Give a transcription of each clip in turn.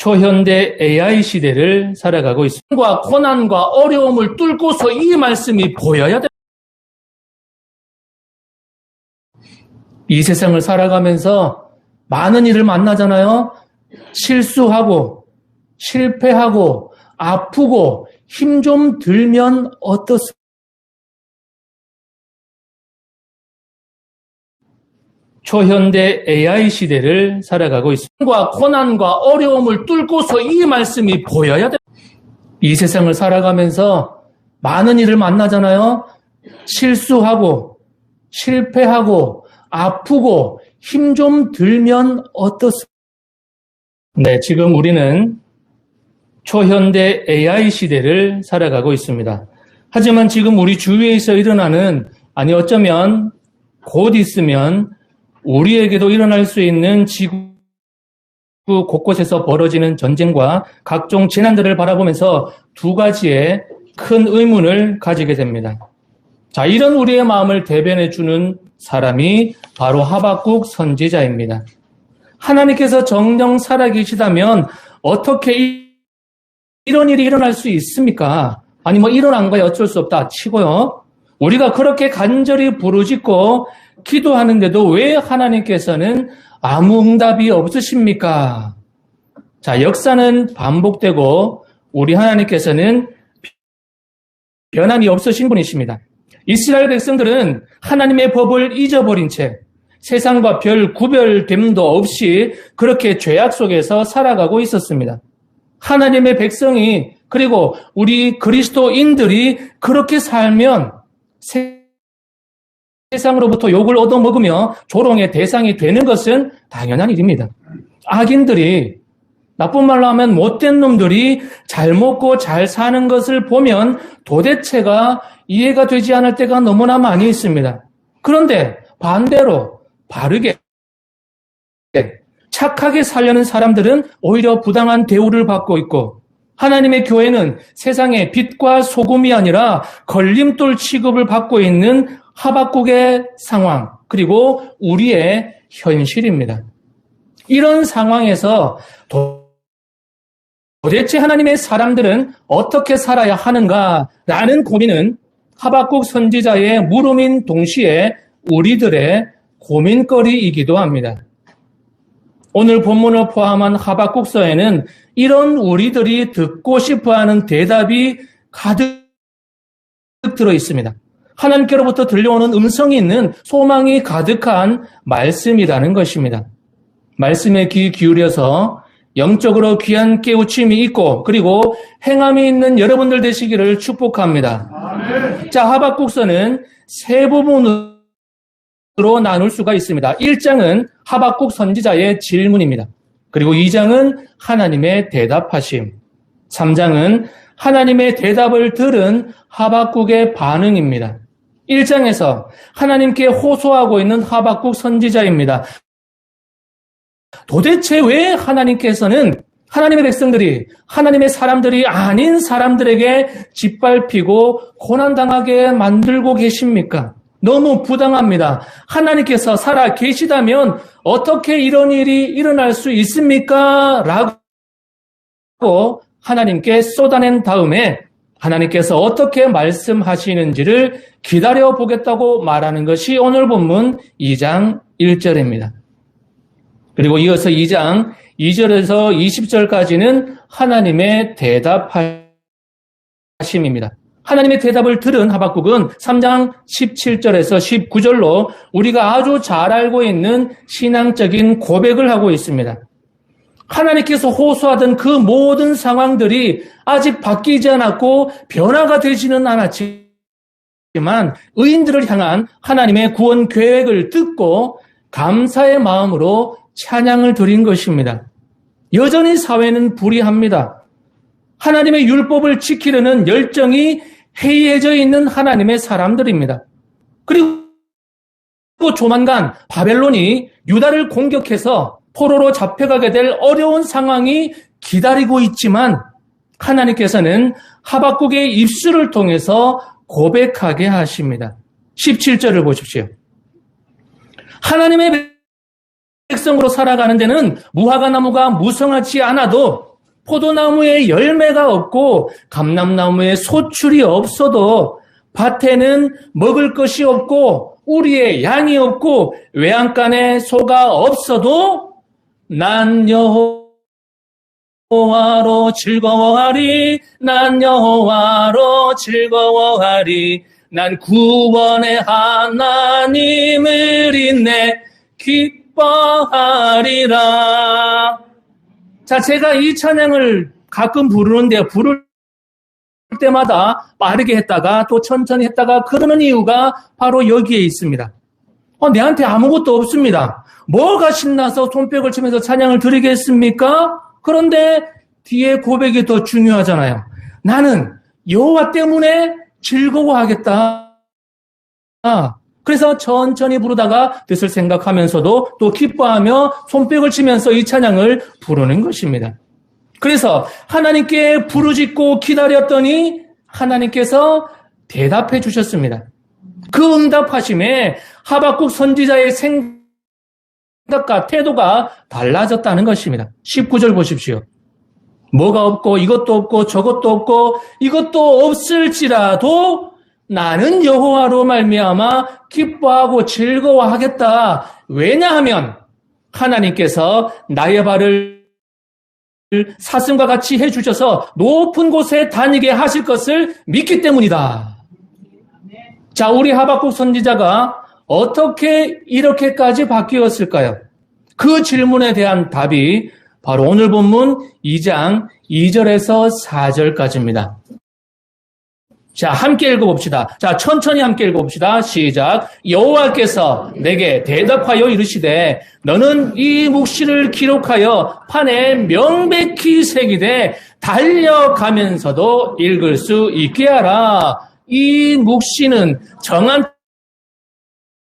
초현대 AI 시대를 살아가고 있습니다. 고난과 어려움을 뚫고서 이 말씀이 보여야 됩니다. 이 세상을 살아가면서 많은 일을 만나잖아요. 실수하고 실패하고 아프고 힘 좀 들면 어떻습니까? 초현대 AI 시대를 살아가고 있습니다. 고난과 어려움을 뚫고서 이 말씀이 보여야 됩니다. 이 세상을 살아가면서 많은 일을 만나잖아요. 실수하고 실패하고 아프고 힘 좀 들면 어떻습니까? 네, 지금 우리는 초현대 AI 시대를 살아가고 있습니다. 하지만 지금 우리 주위에서 일어나는, 아니 어쩌면 곧 있으면 우리에게도 일어날 수 있는 지구 곳곳에서 벌어지는 전쟁과 각종 재난들을 바라보면서 두 가지의 큰 의문을 가지게 됩니다. 자, 이런 우리의 마음을 대변해 주는 사람이 바로 하박국 선지자입니다. 하나님께서 정녕 살아계시다면 어떻게 이런 일이 일어날 수 있습니까? 아니 일어난 거야 어쩔 수 없다 치고요. 우리가 그렇게 간절히 부르짖고 기도하는데도 왜 하나님께서는 아무 응답이 없으십니까? 자, 역사는 반복되고 우리 하나님께서는 변함이 없으신 분이십니다. 이스라엘 백성들은 하나님의 법을 잊어버린 채 세상과 별 구별됨도 없이 그렇게 죄악 속에서 살아가고 있었습니다. 하나님의 백성이, 그리고 우리 그리스도인들이 그렇게 살면 세상으로부터 욕을 얻어먹으며 조롱의 대상이 되는 것은 당연한 일입니다. 악인들이, 나쁜 말로 하면 못된 놈들이 잘 먹고 잘 사는 것을 보면 도대체가 이해가 되지 않을 때가 너무나 많이 있습니다. 그런데 반대로 바르게 착하게 살려는 사람들은 오히려 부당한 대우를 받고 있고, 하나님의 교회는 세상의 빛과 소금이 아니라 걸림돌 취급을 받고 있는 하박국의 상황, 그리고 우리의 현실입니다. 이런 상황에서 도대체 하나님의 사람들은 어떻게 살아야 하는가라는 고민은 하박국 선지자의 물음인 동시에 우리들의 고민거리이기도 합니다. 오늘 본문을 포함한 하박국서에는 이런 우리들이 듣고 싶어하는 대답이 가득 들어 있습니다. 하나님께로부터 들려오는 음성이 있는 소망이 가득한 말씀이라는 것입니다. 말씀에 귀 기울여서 영적으로 귀한 깨우침이 있고 그리고 행함이 있는 여러분들 되시기를 축복합니다. 아멘. 자, 하박국서는 세 부분으로 나눌 수가 있습니다. 1장은 하박국 선지자의 질문입니다. 그리고 2장은 하나님의 대답하심, 3장은 하나님의 대답을 들은 하박국의 반응입니다. 1장에서 하나님께 호소하고 있는 하박국 선지자입니다. 도대체 왜 하나님께서는 하나님의 백성들이, 하나님의 사람들이 아닌 사람들에게 짓밟히고 고난당하게 만들고 계십니까? 너무 부당합니다. 하나님께서 살아 계시다면 어떻게 이런 일이 일어날 수 있습니까? 라고 하나님께 쏟아낸 다음에 하나님께서 어떻게 말씀하시는지를 기다려보겠다고 말하는 것이 오늘 본문 2장 1절입니다. 그리고 이어서 2장 2절에서 20절까지는 하나님의 대답하심입니다. 하나님의 대답을 들은 하박국은 3장 17절에서 19절로 우리가 아주 잘 알고 있는 신앙적인 고백을 하고 있습니다. 하나님께서 호소하던 그 모든 상황들이 아직 바뀌지 않았고 변화가 되지는 않았지만 의인들을 향한 하나님의 구원 계획을 듣고 감사의 마음으로 찬양을 드린 것입니다. 여전히 사회는 불의합니다. 하나님의 율법을 지키려는 열정이 해이해져 있는 하나님의 사람들입니다. 그리고 조만간 바벨론이 유다를 공격해서 포로로 잡혀가게 될 어려운 상황이 기다리고 있지만 하나님께서는 하박국의 입술을 통해서 고백하게 하십니다. 17절을 보십시오. 하나님의 백성으로 살아가는 데는 무화과 나무가 무성하지 않아도 포도나무에 열매가 없고 감람나무에 소출이 없어도 밭에는 먹을 것이 없고 우리의 양이 없고 외양간에 소가 없어도 난 여호와로 즐거워하리. 난 여호와로 즐거워하리. 난 구원의 하나님을 인내 기뻐하리라. 자, 제가 이 찬양을 가끔 부르는데 부를 때마다 빠르게 했다가 또 천천히 했다가 그러는 이유가 바로 여기에 있습니다. 내한테 아무것도 없습니다. 뭐가 신나서 손뼉을 치면서 찬양을 드리겠습니까? 그런데 뒤에 고백이 더 중요하잖아요. 나는 여호와 때문에 즐거워하겠다. 그래서 천천히 부르다가 뜻을 생각하면서도 또 기뻐하며 손뼉을 치면서 이 찬양을 부르는 것입니다. 그래서 하나님께 부르짖고 기다렸더니 하나님께서 대답해 주셨습니다. 그 응답하심에 하박국 선지자의 생각과 태도가 달라졌다는 것입니다. 19절 보십시오. 뭐가 없고 이것도 없고 저것도 없고 이것도 없을지라도 나는 여호와로 말미암아 기뻐하고 즐거워하겠다. 왜냐하면 하나님께서 나의 발을 사슴과 같이 해주셔서 높은 곳에 다니게 하실 것을 믿기 때문이다. 자, 우리 하박국 선지자가 어떻게 이렇게까지 바뀌었을까요? 그 질문에 대한 답이 바로 오늘 본문 2장 2절에서 4절까지입니다. 자, 함께 읽어봅시다. 자, 천천히 함께 읽어봅시다. 시작. 여호와께서 내게 대답하여 이르시되 너는 이 묵시를 기록하여 판에 명백히 새기되 달려가면서도 읽을 수 있게 하라. 이 묵시는 정한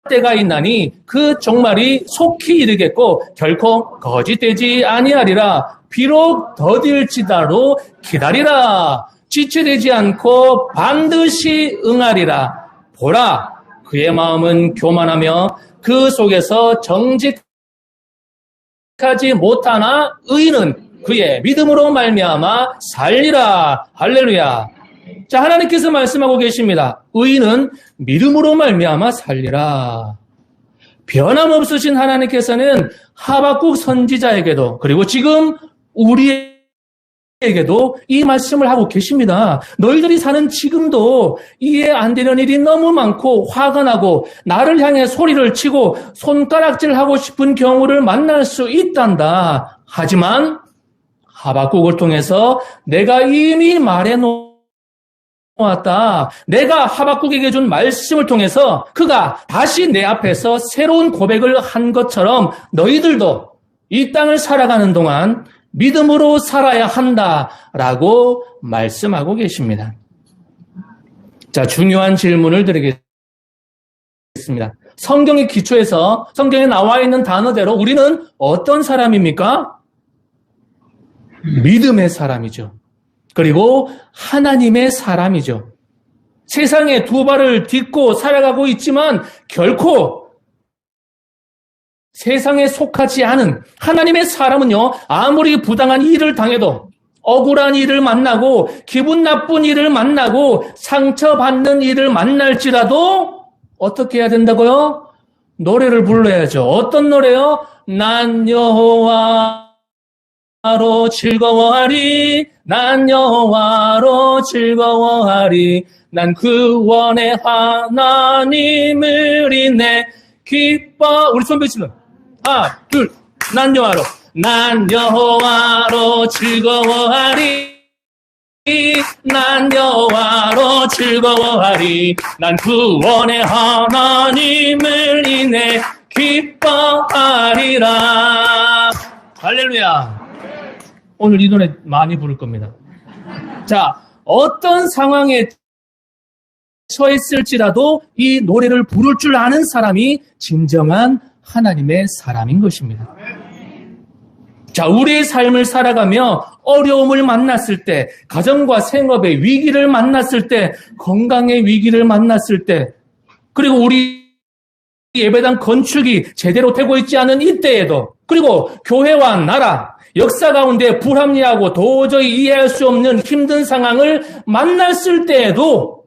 때가 있나니 그 종말이 속히 이르겠고 결코 거짓되지 아니하리라. 비록 더딜지라도 기다리라. 지체되지 않고 반드시 응하리라. 보라, 그의 마음은 교만하며 그 속에서 정직하지 못하나 의인은 그의 믿음으로 말미암아 살리라. 할렐루야. 자, 하나님께서 말씀하고 계십니다. 의인은 믿음으로 말미암아 살리라. 변함없으신 하나님께서는 하박국 선지자에게도 그리고 지금 우리에게도 이 말씀을 하고 계십니다. 너희들이 사는 지금도 이해 안 되는 일이 너무 많고 화가 나고 나를 향해 소리를 치고 손가락질하고 싶은 경우를 만날 수 있단다. 하지만 하박국을 통해서 내가 이미 말해놓았다. 내가 하박국에게 준 말씀을 통해서 그가 다시 내 앞에서 새로운 고백을 한 것처럼 너희들도 이 땅을 살아가는 동안 믿음으로 살아야 한다라고 말씀하고 계십니다. 자, 중요한 질문을 드리겠습니다. 성경의 기초에서 성경에 나와 있는 단어대로 우리는 어떤 사람입니까? 믿음의 사람이죠. 그리고 하나님의 사람이죠. 세상에 두 발을 딛고 살아가고 있지만 결코 세상에 속하지 않은 하나님의 사람은요, 아무리 부당한 일을 당해도 억울한 일을 만나고 기분 나쁜 일을 만나고 상처받는 일을 만날지라도 어떻게 해야 된다고요? 노래를 불러야죠. 어떤 노래요? 난 여호와로 즐거워하리. 난 여호와로 즐거워하리. 난 구원의 하나님을 인내 기뻐. 우리 손 베치는 하나, 둘. 난 여호와로. 난 여호와로 즐거워하리. 난 여호와로 즐거워하리. 난 구원의 하나님을 인해 기뻐하리라. 할렐루야. 오늘 이 노래 많이 부를 겁니다. 자, 어떤 상황에 처했을지라도 이 노래를 부를 줄 아는 사람이 진정한 하나님의 사람인 것입니다. 자, 우리의 삶을 살아가며 어려움을 만났을 때, 가정과 생업의 위기를 만났을 때, 건강의 위기를 만났을 때, 그리고 우리 예배당 건축이 제대로 되고 있지 않은 이때에도, 그리고 교회와 나라, 역사 가운데 불합리하고 도저히 이해할 수 없는 힘든 상황을 만났을 때에도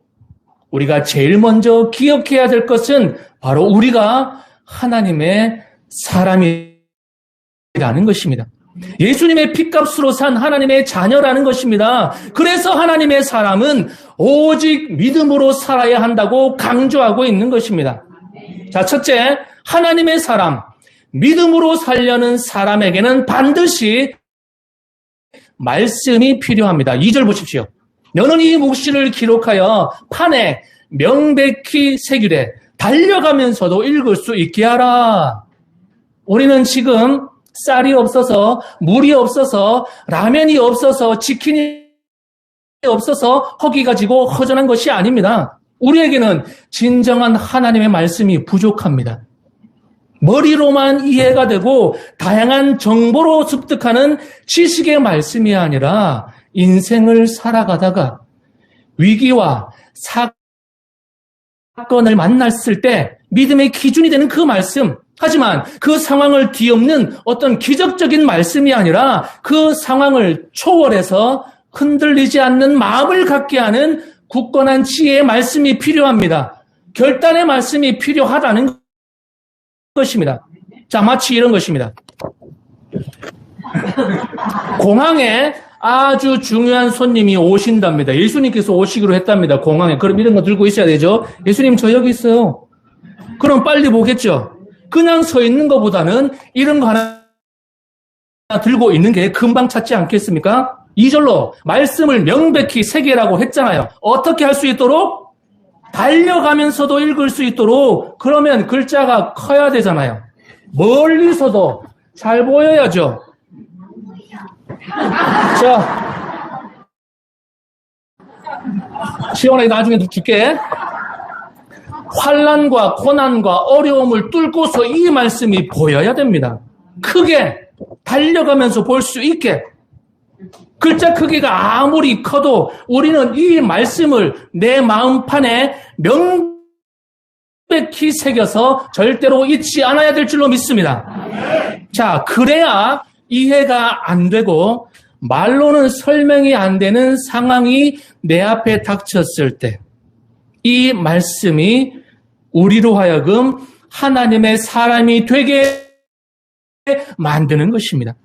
우리가 제일 먼저 기억해야 될 것은 바로 우리가 하나님의 사람이라는 것입니다. 예수님의 핏값으로 산 하나님의 자녀라는 것입니다. 그래서 하나님의 사람은 오직 믿음으로 살아야 한다고 강조하고 있는 것입니다. 자, 첫째, 하나님의 사람, 믿음으로 살려는 사람에게는 반드시 말씀이 필요합니다. 2절 보십시오. 너는 이 묵시를 기록하여 판에 명백히 새기되 달려가면서도 읽을 수 있게 하라. 우리는 지금 쌀이 없어서, 물이 없어서, 라면이 없어서, 치킨이 없어서 허기 가지고 허전한 것이 아닙니다. 우리에게는 진정한 하나님의 말씀이 부족합니다. 머리로만 이해가 되고 다양한 정보로 습득하는 지식의 말씀이 아니라 인생을 살아가다가 위기와 사건을 만났을 때 믿음의 기준이 되는 그 말씀, 하지만 그 상황을 뒤엎는 어떤 기적적인 말씀이 아니라 그 상황을 초월해서 흔들리지 않는 마음을 갖게 하는 굳건한 지혜의 말씀이 필요합니다. 결단의 말씀이 필요하다는 것입니다. 자, 마치 이런 것입니다. 공항에 아주 중요한 손님이 오신답니다. 예수님께서 오시기로 했답니다. 공항에. 그럼 이런 거 들고 있어야 되죠. 예수님, 저 여기 있어요. 그럼 빨리 보겠죠. 그냥 서 있는 것보다는 이런 거 하나 들고 있는 게 금방 찾지 않겠습니까? 2절로 말씀을 명백히 새기라고 했잖아요. 어떻게 할 수 있도록? 달려가면서도 읽을 수 있도록. 그러면 글자가 커야 되잖아요. 멀리서도 잘 보여야죠. 자, 시원하게 나중에 줄게. 환난과 고난과 어려움을 뚫고서 이 말씀이 보여야 됩니다. 크게 달려가면서 볼 수 있게. 글자 크기가 아무리 커도 우리는 이 말씀을 내 마음판에 명백히 새겨서 절대로 잊지 않아야 될 줄로 믿습니다. 자, 그래야 이해가 안 되고 말로는 설명이 안 되는 상황이 내 앞에 닥쳤을 때 이 말씀이 우리로 하여금 하나님의 사람이 되게 만드는 것입니다.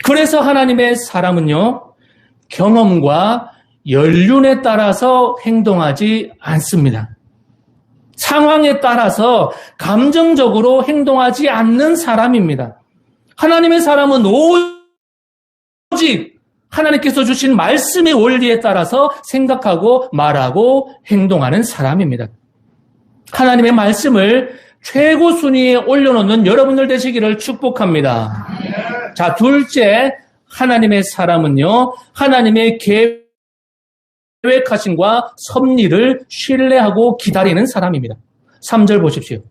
그래서 하나님의 사람은요, 경험과 연륜에 따라서 행동하지 않습니다. 상황에 따라서 감정적으로 행동하지 않는 사람입니다. 하나님의 사람은 오직 하나님께서 주신 말씀의 원리에 따라서 생각하고 말하고 행동하는 사람입니다. 하나님의 말씀을 최고 순위에 올려놓는 여러분들 되시기를 축복합니다. 자, 둘째, 하나님의 사람은요, 하나님의 계획하심과 섭리를 신뢰하고 기다리는 사람입니다. 3절 보십시오.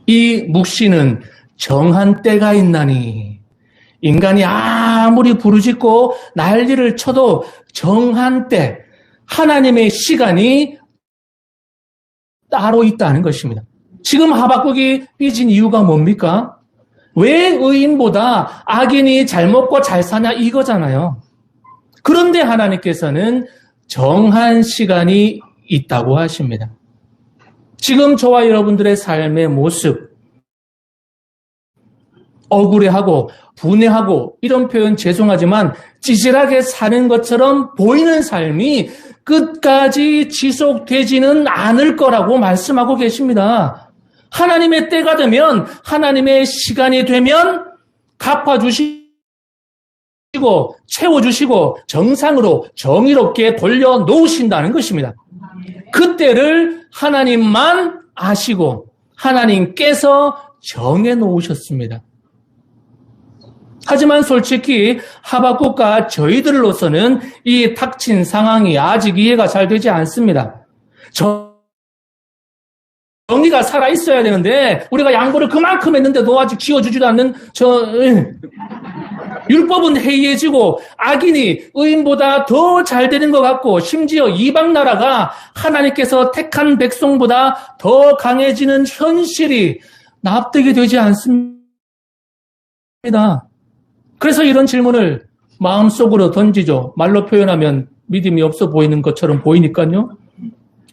이 묵시는 정한 때가 있나니, 인간이 아무리 부르짖고 난리를 쳐도 정한 때, 하나님의 시간이 따로 있다는 것입니다. 지금 하박국이 삐진 이유가 뭡니까? 왜 의인보다 악인이 잘 먹고 잘 사냐 이거잖아요. 그런데 하나님께서는 정한 시간이 있다고 하십니다. 지금 저와 여러분들의 삶의 모습, 억울해하고 분해하고 이런 표현 죄송하지만 찌질하게 사는 것처럼 보이는 삶이 끝까지 지속되지는 않을 거라고 말씀하고 계십니다. 하나님의 때가 되면, 하나님의 시간이 되면 갚아주시고 채워주시고 정상으로 정의롭게 돌려놓으신다는 것입니다. 그때를 하나님만 아시고 하나님께서 정해놓으셨습니다. 하지만 솔직히 하박국과 저희들로서는 이 닥친 상황이 아직 이해가 잘 되지 않습니다. 정의가 살아있어야 되는데 우리가 양보를 그만큼 했는데도 아직 지어주지도 않는 율법은 해이해지고 악인이 의인보다 더 잘 되는 것 같고 심지어 이방 나라가 하나님께서 택한 백성보다 더 강해지는 현실이 납득이 되지 않습니다. 그래서 이런 질문을 마음속으로 던지죠. 말로 표현하면 믿음이 없어 보이는 것처럼 보이니까요.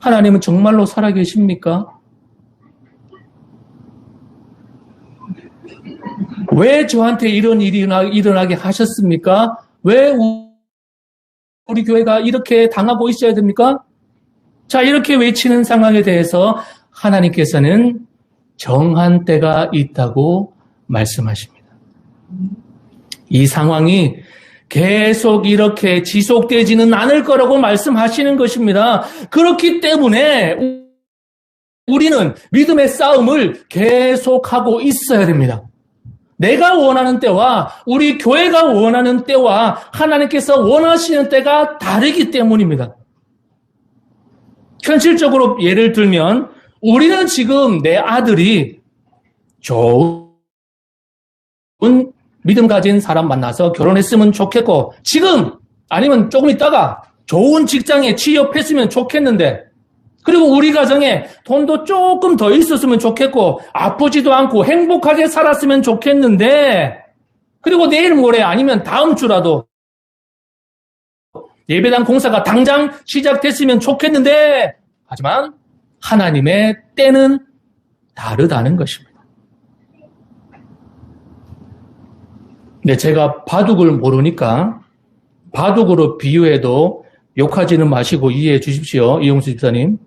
하나님은 정말로 살아계십니까? 왜 저한테 이런 일이 일어나게 하셨습니까? 왜 우리 교회가 이렇게 당하고 있어야 됩니까? 자, 이렇게 외치는 상황에 대해서 하나님께서는 정한 때가 있다고 말씀하십니다. 이 상황이 계속 이렇게 지속되지는 않을 거라고 말씀하시는 것입니다. 그렇기 때문에 우리는 믿음의 싸움을 계속하고 있어야 됩니다. 내가 원하는 때와 우리 교회가 원하는 때와 하나님께서 원하시는 때가 다르기 때문입니다. 현실적으로 예를 들면 우리는 지금 내 아들이 좋은 믿음 가진 사람 만나서 결혼했으면 좋겠고 지금 아니면 조금 있다가 좋은 직장에 취업했으면 좋겠는데 그리고 우리 가정에 돈도 조금 더 있었으면 좋겠고 아프지도 않고 행복하게 살았으면 좋겠는데 그리고 내일 모레 아니면 다음 주라도 예배당 공사가 당장 시작됐으면 좋겠는데 하지만 하나님의 때는 다르다는 것입니다. 네, 제가 바둑을 모르니까 바둑으로 비유해도 욕하지는 마시고 이해해 주십시오. 이용수 집사님.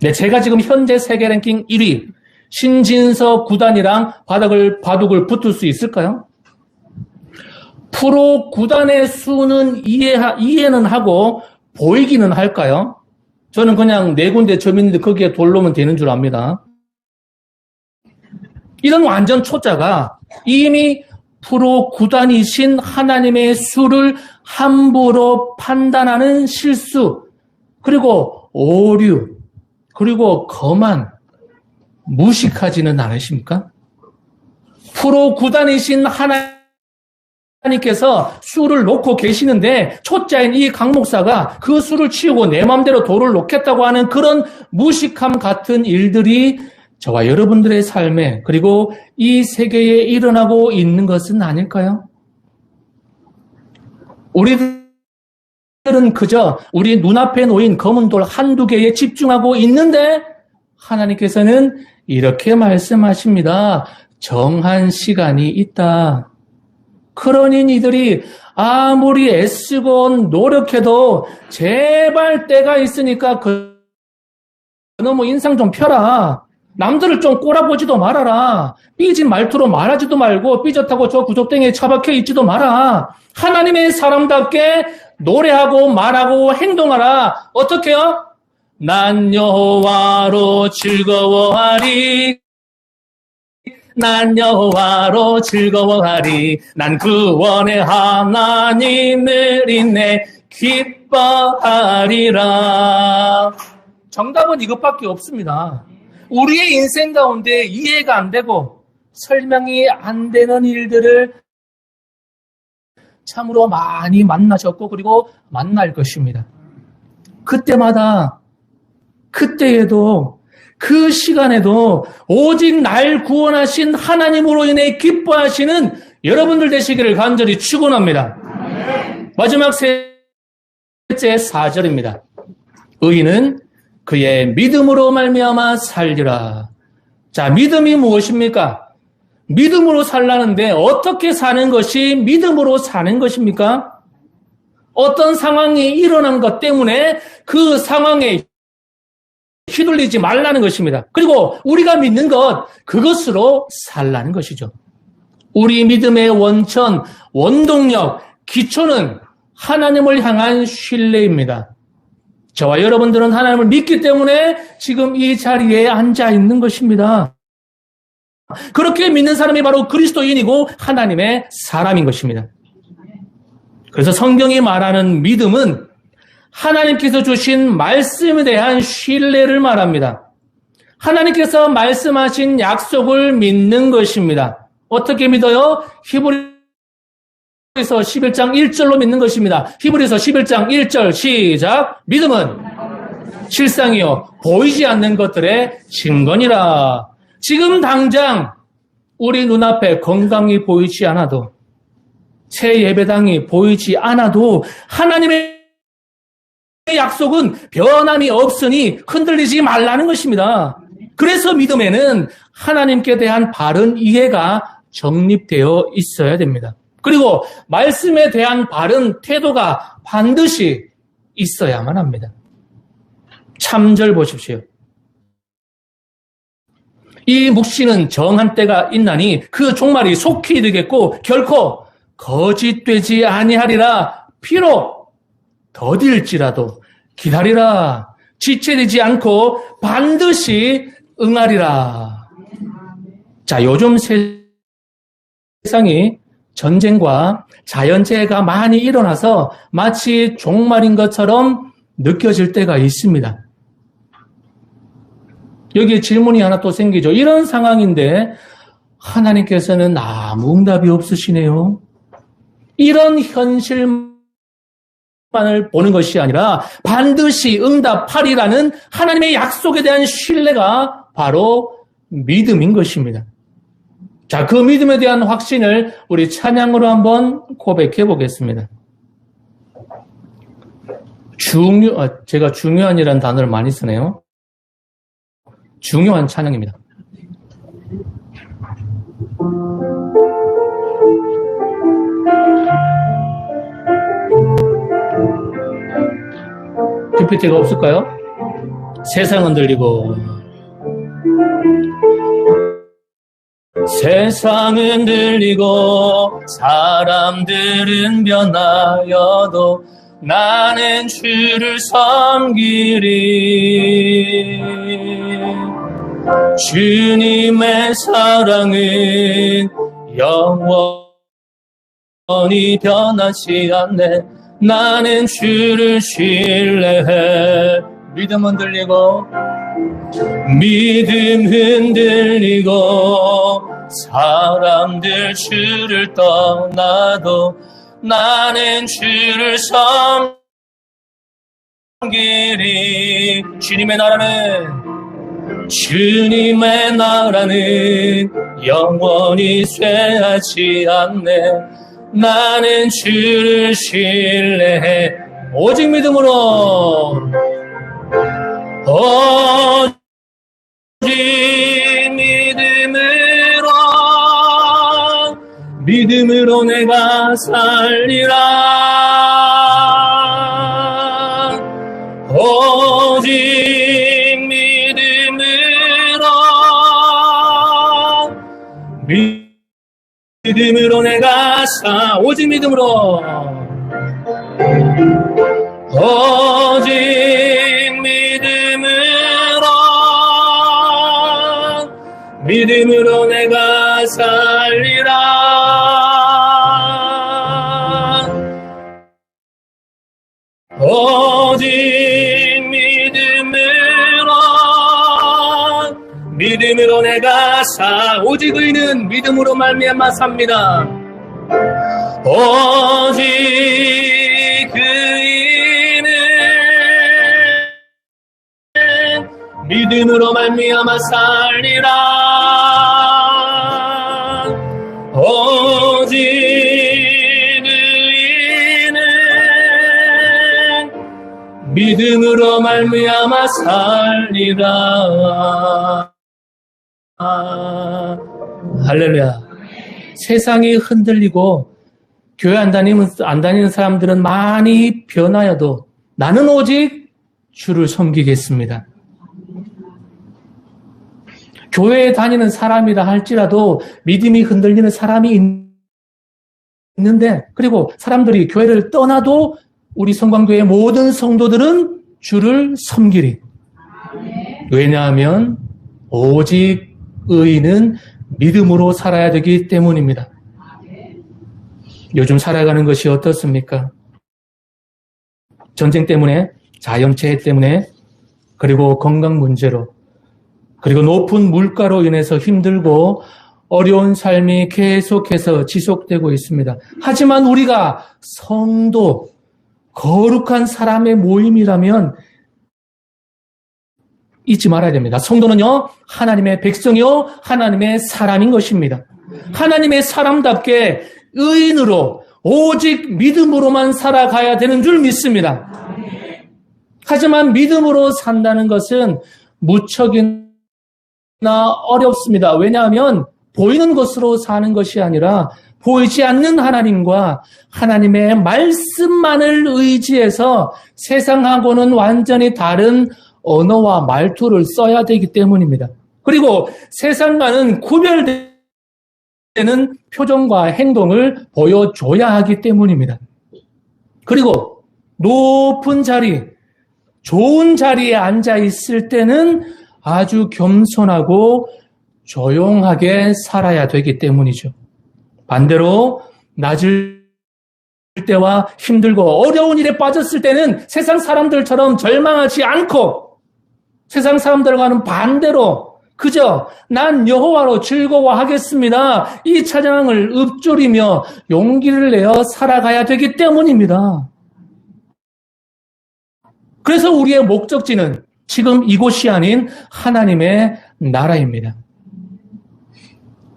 네, 제가 지금 현재 세계 랭킹 1위 신진서 구단이랑 바둑을 붙을 수 있을까요? 프로 구단의 수는 이해는 하고 보이기는 할까요? 저는 그냥 네 군데 점 있는데 거기에 돌로면 되는 줄 압니다. 이런 완전 초짜가 이미 프로 구단이신 하나님의 수를 함부로 판단하는 실수, 그리고 오류, 그리고 거만 무식하지는 않으십니까? 프로 구단이신 하나님께서 수를 놓고 계시는데 초짜인 이 강 목사가 그 수를 치우고 내 마음대로 돌을 놓겠다고 하는 그런 무식함 같은 일들이 저와 여러분들의 삶에 그리고 이 세계에 일어나고 있는 것은 아닐까요? 우리들은 그저 우리 눈앞에 놓인 검은 돌 한두 개에 집중하고 있는데 하나님께서는 이렇게 말씀하십니다. 정한 시간이 있다. 그러니 이들이 아무리 애쓰고 노력해도 제발 때가 있으니까 너무 인상 좀 펴라. 남들을 좀 꼬라보지도 말아라. 삐진 말투로 말하지도 말고 삐졌다고 저 구석탱이에 처박혀 있지도 마라. 하나님의 사람답게 노래하고 말하고 행동하라. 어떻게요? 난 여호와로 즐거워하리. 난 여호와로 즐거워하리. 난 구원의 하나님을 인내 기뻐하리라. 정답은 이것밖에 없습니다. 우리의 인생 가운데 이해가 안 되고 설명이 안 되는 일들을 참으로 많이 만나셨고 그리고 만날 것입니다. 그때에도 그 시간에도 오직 날 구원하신 하나님으로 인해 기뻐하시는 여러분들 되시기를 간절히 축원합니다. 마지막 셋째 4절입니다. 의인은 그의 믿음으로 말미암아 살리라. 자, 믿음이 무엇입니까? 믿음으로 살라는데 어떻게 사는 것이 믿음으로 사는 것입니까? 어떤 상황이 일어난 것 때문에 그 상황에 휘둘리지 말라는 것입니다. 그리고 우리가 믿는 것, 그것으로 살라는 것이죠. 우리 믿음의 원천, 원동력, 기초는 하나님을 향한 신뢰입니다. 저와 여러분들은 하나님을 믿기 때문에 지금 이 자리에 앉아 있는 것입니다. 그렇게 믿는 사람이 바로 그리스도인이고 하나님의 사람인 것입니다. 그래서 성경이 말하는 믿음은 하나님께서 주신 말씀에 대한 신뢰를 말합니다. 하나님께서 말씀하신 약속을 믿는 것입니다. 어떻게 믿어요? 히브리서 11장 1절로 믿는 것입니다. 히브리서 11장 1절 시작. 믿음은 실상이요 보이지 않는 것들의 증거니라. 지금 당장 우리 눈앞에 건강이 보이지 않아도, 새 예배당이 보이지 않아도 하나님의 약속은 변함이 없으니 흔들리지 말라는 것입니다. 그래서 믿음에는 하나님께 대한 바른 이해가 정립되어 있어야 됩니다. 그리고 말씀에 대한 바른 태도가 반드시 있어야만 합니다. 참절 보십시오. 이 묵시는 정한 때가 있나니 그 종말이 속히 이르겠고 결코 거짓되지 아니하리라. 비록 더딜지라도 기다리라. 지체되지 않고 반드시 응하리라. 자, 요즘 세상이 전쟁과 자연재해가 많이 일어나서 마치 종말인 것처럼 느껴질 때가 있습니다. 여기에 질문이 하나 또 생기죠. 이런 상황인데 하나님께서는 아무 응답이 없으시네요. 이런 현실만을 보는 것이 아니라 반드시 응답하리라는 하나님의 약속에 대한 신뢰가 바로 믿음인 것입니다. 자, 그 믿음에 대한 확신을 우리 찬양으로 한번 고백해 보겠습니다. 제가 중요한이라는 단어를 많이 쓰네요. 중요한 찬양입니다. PPT가 없을까요? 세상은 들리고 세상은 들리고 사람들은 변하여도 나는 주를 섬기리. 주님의 사랑은 영원히 변하지 않네. 나는 주를 신뢰해. 믿음 흔들리고 사람들 주를 떠나도 나는 주를 섬기리. 주님의 나라는 영원히 쇠하지 않네. 나는 주를 신뢰해. 오직 믿음으로 믿음으로 내가 살리라. 오직 믿음으로 내가 오직 믿음으로 믿음으로 내가 살리라. 오직 믿음으로 내가 오직 의인은 믿음으로 말미암아 삽니다. 오직 의인은 믿음으로 말미암아 살리라. 오직 의인은 믿음으로 말미암아 살리라. 할렐루야. 세상이 흔들리고 교회 안 다니는 사람들은 많이 변하여도 나는 오직 주를 섬기겠습니다. 교회에 다니는 사람이라 할지라도 믿음이 흔들리는 사람이 있는데, 그리고 사람들이 교회를 떠나도 우리 성광교회 모든 성도들은 주를 섬기리. 왜냐하면 오직 의인은 믿음으로 살아야 되기 때문입니다. 요즘 살아가는 것이 어떻습니까? 전쟁 때문에, 자연재해 때문에, 그리고 건강 문제로, 그리고 높은 물가로 인해서 힘들고 어려운 삶이 계속해서 지속되고 있습니다. 하지만 우리가 성도, 거룩한 사람의 모임이라면 잊지 말아야 됩니다. 성도는요, 하나님의 백성이요, 하나님의 사람인 것입니다. 하나님의 사람답게 의인으로 오직 믿음으로만 살아가야 되는 줄 믿습니다. 하지만 믿음으로 산다는 것은 무척이나 어렵습니다. 왜냐하면 보이는 것으로 사는 것이 아니라 보이지 않는 하나님과 하나님의 말씀만을 의지해서 세상하고는 완전히 다른 언어와 말투를 써야 되기 때문입니다. 그리고 세상과는 구별되는 표정과 행동을 보여줘야 하기 때문입니다. 그리고 높은 자리, 좋은 자리에 앉아 있을 때는 아주 겸손하고 조용하게 살아야 되기 때문이죠. 반대로 낮을 때와 힘들고 어려운 일에 빠졌을 때는 세상 사람들처럼 절망하지 않고 세상 사람들과는 반대로 그저 난 여호와로 즐거워하겠습니다. 이 찬양을 읊조리며 용기를 내어 살아가야 되기 때문입니다. 그래서 우리의 목적지는 지금 이곳이 아닌 하나님의 나라입니다.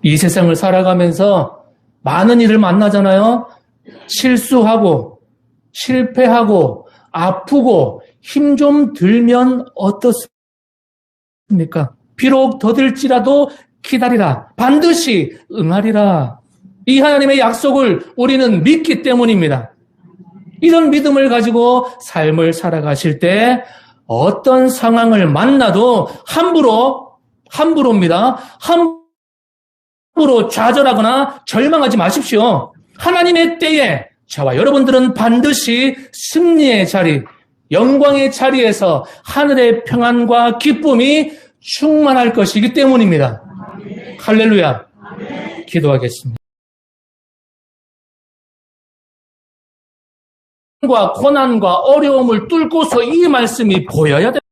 이 세상을 살아가면서 많은 일을 만나잖아요. 실수하고 실패하고 아프고 힘 좀 들면 어떻습니까? 비록 더딜지라도 기다리라. 반드시 응하리라. 이 하나님의 약속을 우리는 믿기 때문입니다. 이런 믿음을 가지고 삶을 살아가실 때 어떤 상황을 만나도 함부로입니다. 함부로 좌절하거나 절망하지 마십시오. 하나님의 때에 저와 여러분들은 반드시 승리의 자리, 영광의 자리에서 하늘의 평안과 기쁨이 충만할 것이기 때문입니다. 할렐루야. 기도하겠습니다. 고난과 어려움을 뚫고서 이 말씀이 보여야 됩니다.